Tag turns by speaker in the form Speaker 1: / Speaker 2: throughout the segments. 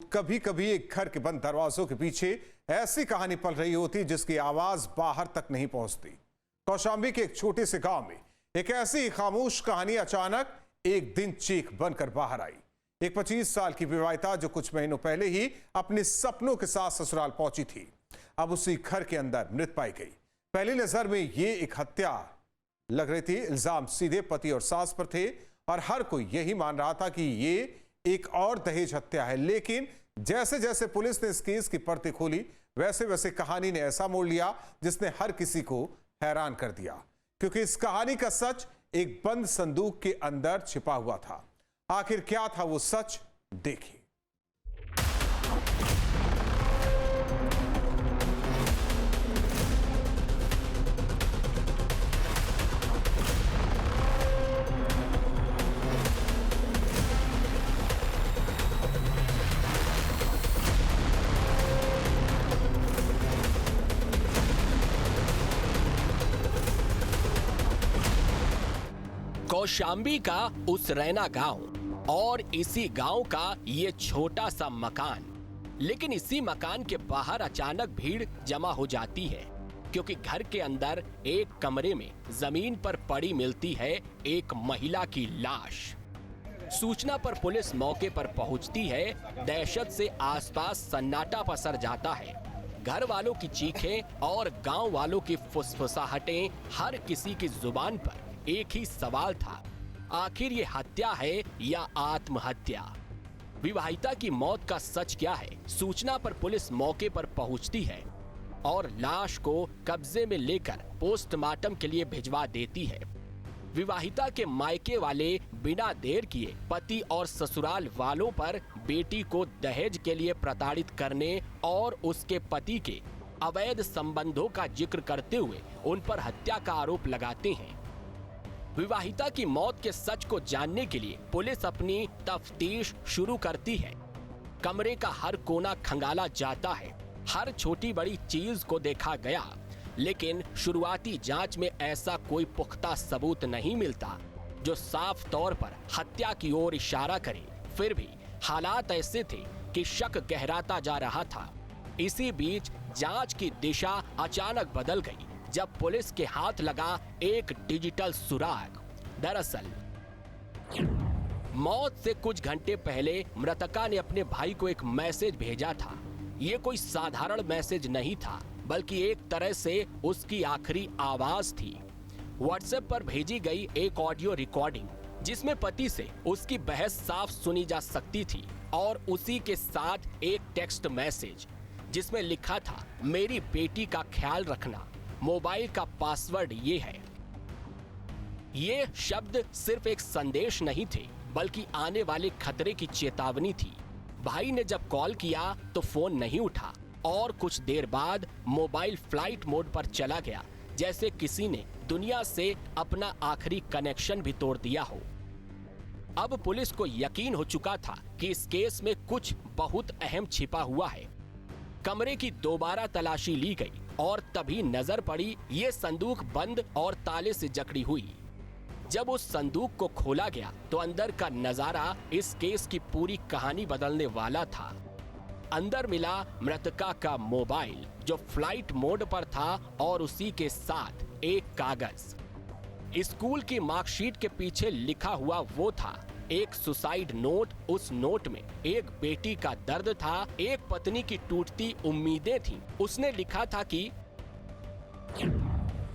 Speaker 1: कभी कभी एक घर के बंद दरवाजों के पीछे ऐसी कहानी पल रही होती जिसकी आवाज बाहर तक नहीं पहुंचती। कौशांबी के एक छोटे से गांव में एक ऐसी खामोश कहानी अचानक एक दिन चीख बनकर बाहर आई। एक 25 साल की विवाहिता जो कुछ महीनों पहले ही अपने सपनों के साथ ससुराल पहुंची थी, अब उसी घर के अंदर मृत पाई गई। पहली नजर में ये एक हत्या लग रही थी। इल्जाम सीधे पति और सास पर थे और हर कोई यही मान रहा था कि ये एक और दहेज हत्या है। लेकिन जैसे जैसे पुलिस ने इस केस की परतें खोली, वैसे वैसे कहानी ने ऐसा मोड़ लिया जिसने हर किसी को हैरान कर दिया, क्योंकि इस कहानी का सच एक बंद संदूक के अंदर छिपा हुआ था। आखिर क्या था वो सच, देखिए।
Speaker 2: कौशांबी का उस रैना गांव और इसी गांव का ये छोटा सा मकान। लेकिन इसी मकान के बाहर अचानक भीड़ जमा हो जाती है, क्योंकि घर के अंदर एक कमरे में जमीन पर पड़ी मिलती है एक महिला की लाश। सूचना पर पुलिस मौके पर पहुंचती है। दहशत से आसपास सन्नाटा पसर जाता है। घर वालों की चीखें और गांव वालों की फुसफुसाहटें, हर किसी की जुबान पर एक ही सवाल था, आखिर ये हत्या है या आत्महत्या? विवाहिता की मौत का सच क्या है? सूचना पर पुलिस मौके पर पहुंचती है और लाश को कब्जे में लेकर पोस्टमार्टम के लिए भिजवा देती है। विवाहिता के मायके वाले बिना देर किए पति और ससुराल वालों पर बेटी को दहेज के लिए प्रताड़ित करने और उसके पति के अवैध संबंधों का जिक्र करते हुए उन पर हत्या का आरोप लगाते हैं। विवाहिता की मौत के सच को जानने के लिए पुलिस अपनी तफ्तीश शुरू करती है। कमरे का हर कोना खंगाला जाता है, हर छोटी बड़ी चीज को देखा गया, लेकिन शुरुआती जांच में ऐसा कोई पुख्ता सबूत नहीं मिलता जो साफ तौर पर हत्या की ओर इशारा करे। फिर भी हालात ऐसे थे कि शक गहराता जा रहा था। इसी बीच जांच की दिशा अचानक बदल गई जब पुलिस के हाथ लगा एक डिजिटल सुराग। दरअसल मौत से कुछ घंटे पहले मृतका ने अपने भाई को एक मैसेज भेजा था। ये कोई साधारण मैसेज नहीं था, बल्कि एक तरह से उसकी आखिरी आवाज थी। व्हाट्सएप पर भेजी गई एक ऑडियो रिकॉर्डिंग जिसमें पति से उसकी बहस साफ सुनी जा सकती थी, और उसी के साथ एक टेक्स्ट मैसेज जिसमें लिखा था, मेरी बेटी का ख्याल रखना, मोबाइल का पासवर्ड ये है। ये शब्द सिर्फ एक संदेश नहीं थे, बल्कि आने वाले खतरे की चेतावनी थी। भाई ने जब कॉल किया तो फोन नहीं उठा और कुछ देर बाद मोबाइल फ्लाइट मोड पर चला गया, जैसे किसी ने दुनिया से अपना आखिरी कनेक्शन भी तोड़ दिया हो। अब पुलिस को यकीन हो चुका था कि इस केस में कुछ बहुत अहम छिपा हुआ है। कमरे की दोबारा तलाशी ली गई और तभी नजर पड़ी ये संदूक बंद और ताले से जकड़ी हुई। जब उस संदूक को खोला गया तो अंदर का नजारा इस केस की पूरी कहानी बदलने वाला था। अंदर मिला मृतका का मोबाइल जो फ्लाइट मोड पर था, और उसी के साथ एक कागज। स्कूल की मार्कशीट के पीछे लिखा हुआ वो था एक सुसाइड नोट। उस नोट में एक बेटी का दर्द था, एक पत्नी की टूटती उम्मीदें थीं। उसने लिखा था कि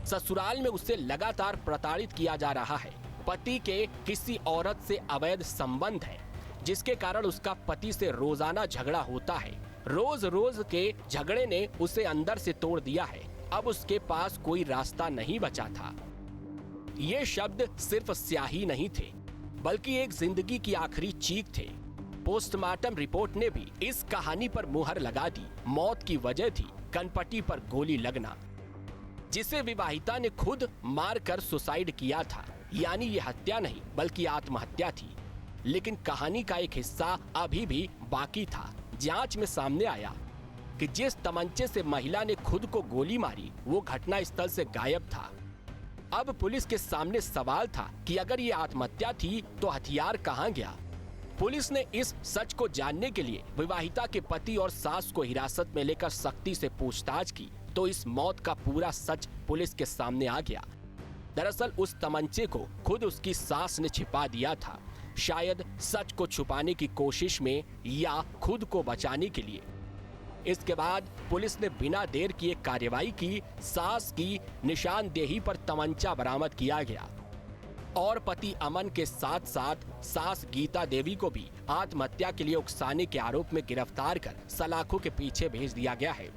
Speaker 2: ससुराल में उसे लगातार प्रताड़ित किया जा रहा है। पति के किसी औरत से अवैध संबंध है, जिसके कारण उसका पति से रोजाना झगड़ा होता है। रोज रोज के झगड़े ने उसे अंदर से तोड़ दिया है। अब उसके पास कोई रास्ता नहीं बचा था। ये शब्द सिर्फ स्याही नहीं थे, बल्कि एक जिंदगी की आखिरी चीख थे। पोस्टमार्टम रिपोर्ट ने भी इस कहानी पर मुहर लगा दी। मौत की वजह थी कनपट्टी पर गोली लगना, जिसे विवाहिता ने खुद मारकर सुसाइड किया था। यानी ये हत्या नहीं बल्कि आत्महत्या थी। लेकिन कहानी का एक हिस्सा अभी भी बाकी था। जांच में सामने आया कि जिस तमंचे से महिला ने खुद को गोली मारी वो घटना स्थल से गायब था। अब पुलिस के सामने सवाल था कि अगर ये आत्महत्या थी तो हथियार कहां गया? पुलिस ने इस सच को जानने के लिए विवाहिता के पति और सास को हिरासत में लेकर सख्ती से पूछताछ की तो इस मौत का पूरा सच पुलिस के सामने आ गया। दरअसल उस तमंचे को खुद उसकी सास ने छिपा दिया था, शायद सच को छुपाने की कोशिश में या खुद को बचाने के लिए। इसके बाद पुलिस ने बिना देर किए कार्रवाई की। सास की निशानदेही पर तमंचा बरामद किया गया और पति अमन के साथ साथ सास गीता देवी को भी आत्महत्या के लिए उकसाने के आरोप में गिरफ्तार कर सलाखों के पीछे भेज दिया गया है।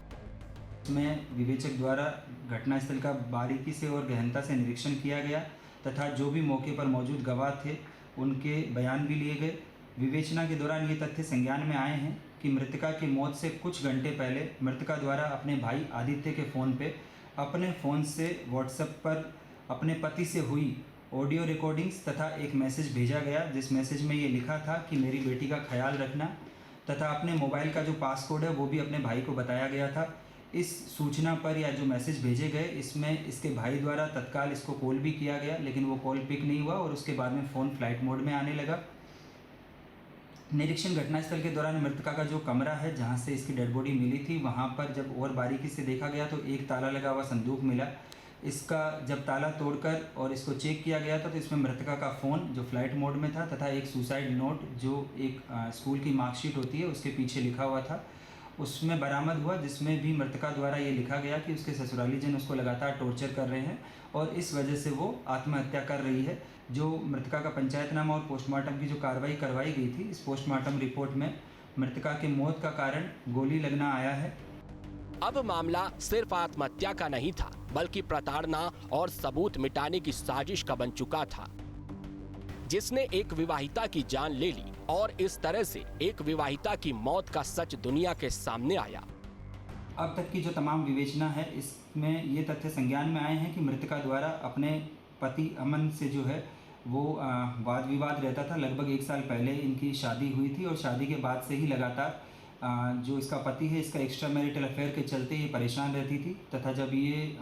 Speaker 3: में विवेचक द्वारा घटनास्थल का बारीकी से और गहनता से निरीक्षण किया गया तथा जो भी मौके पर मौजूद गवाह थे उनके बयान भी लिए गए। विवेचना के दौरान ये तथ्य संज्ञान में आए हैं कि मृतका की मौत से कुछ घंटे पहले मृतका द्वारा अपने भाई आदित्य के फ़ोन पे अपने फ़ोन से व्हाट्सएप पर अपने पति से हुई ऑडियो रिकॉर्डिंग्स तथा एक मैसेज भेजा गया, जिस मैसेज में ये लिखा था कि मेरी बेटी का ख्याल रखना, तथा अपने मोबाइल का जो पासकोड है वो भी अपने भाई को बताया गया था। इस सूचना पर या जो मैसेज भेजे गए इसमें इसके भाई द्वारा तत्काल इसको कॉल भी किया गया, लेकिन वो कॉल पिक नहीं हुआ और उसके बाद में फ़ोन फ्लाइट मोड में आने लगा। निरीक्षण घटनास्थल के दौरान मृतका का जो कमरा है जहां से इसकी डेड बॉडी मिली थी वहां पर जब और बारीकी से देखा गया तो एक ताला लगा हुआ संदूक मिला। इसका जब ताला तोड़कर और इसको चेक किया गया था तो इसमें मृतका का फ़ोन जो फ्लाइट मोड में था तथा एक सुसाइड नोट जो एक स्कूल की मार्कशीट होती है उसके पीछे लिखा हुआ था उसमें बरामद हुआ, जिसमें भी मृतका द्वारा ये लिखा गया कि उसके ससुराली जन उसको लगातार टॉर्चर कर रहे हैं और इस वजह से वो आत्महत्या कर रही है। जो मृतका का पंचायतनामा और पोस्टमार्टम की जो कार्रवाई करवाई गई थी, इस पोस्टमार्टम रिपोर्ट में मृतका की मौत का कारण गोली लगना आया है।
Speaker 2: अब मामला सिर्फ आत्महत्या का नहीं था बल्कि प्रताड़ना और सबूत मिटाने की साजिश का बन चुका था, जिसने एक विवाहिता की जान ले ली और इस तरह से एक विवाहिता की मौत का सच दुनिया के सामने आया।
Speaker 3: अब तक की जो तमाम विवेचना है इसमें ये तथ्य संज्ञान में आए हैं कि मृतका द्वारा अपने पति अमन से जो है वो वाद विवाद रहता था। लगभग 1 साल पहले इनकी शादी हुई थी और शादी के बाद से ही लगातार जो इसका पति है इसका एक्स्ट्रा मैरिटल अफेयर के चलते ये परेशान रहती थी तथा जब ये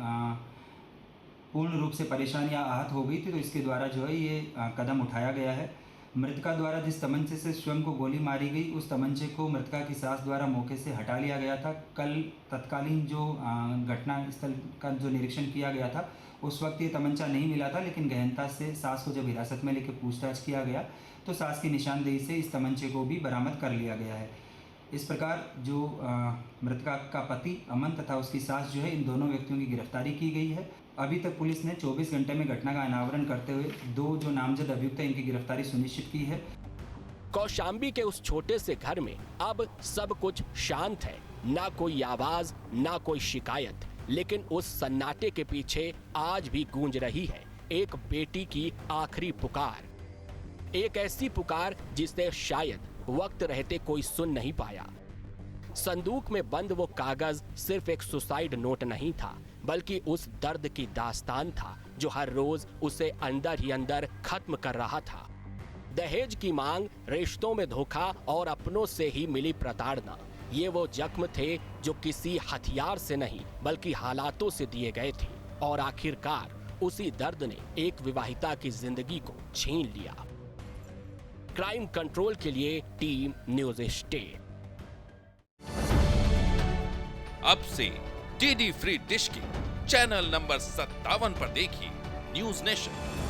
Speaker 3: पूर्ण रूप से परेशान या आहत हो गई थी तो इसके द्वारा जो है ये कदम उठाया गया है। मृतका द्वारा जिस तमंचे से स्वयं को गोली मारी गई उस तमंचे को मृतका की सास द्वारा मौके से हटा लिया गया था। कल तत्कालीन जो घटना स्थल का जो निरीक्षण किया गया था उस वक्त ये तमंचा नहीं मिला था, लेकिन गहनता से सास को जब हिरासत में लेकर पूछताछ किया गया तो सास की निशानदेही से इस तमंचे को भी बरामद कर लिया गया है। इस प्रकार जो मृतका का पति अमन तथा उसकी सास जो है इन दोनों व्यक्तियों की गिरफ्तारी की गई है। अभी तक पुलिस ने 24 घंटे में घटना का अनावरण करते हुए 2 जो नामजद अभियुक्त हैं इनकी गिरफ्तारी सुनिश्चित की है।
Speaker 2: कौशाम्बी के उस छोटे से घर में अब सब कुछ शांत है, ना कोई आवाज ना कोई शिकायत, लेकिन उस सन्नाटे के पीछे आज भी गूंज रही है एक बेटी की आखिरी पुकार, एक ऐसी पुकार जिसे शायद वक्त रहते कोई सुन नहीं पाया। संदूक में बंद वो कागज सिर्फ एक सुसाइड नोट नहीं था बल्कि उस दर्द की दास्तान था जो हर रोज उसे अंदर ही अंदर खत्म कर रहा था। दहेज की मांग, रिश्तों में धोखा और अपनों से ही मिली प्रताड़ना, ये वो जख्म थे जो किसी हथियार से नहीं बल्कि हालातों से दिए गए थे और आखिरकार उसी दर्द ने एक विवाहिता की जिंदगी को छीन लिया। क्राइम कंट्रोल के लिए टीम न्यूज स्टेट।
Speaker 4: अब से डीडी फ्री डिश की चैनल नंबर 57 पर देखिए न्यूज नेशन।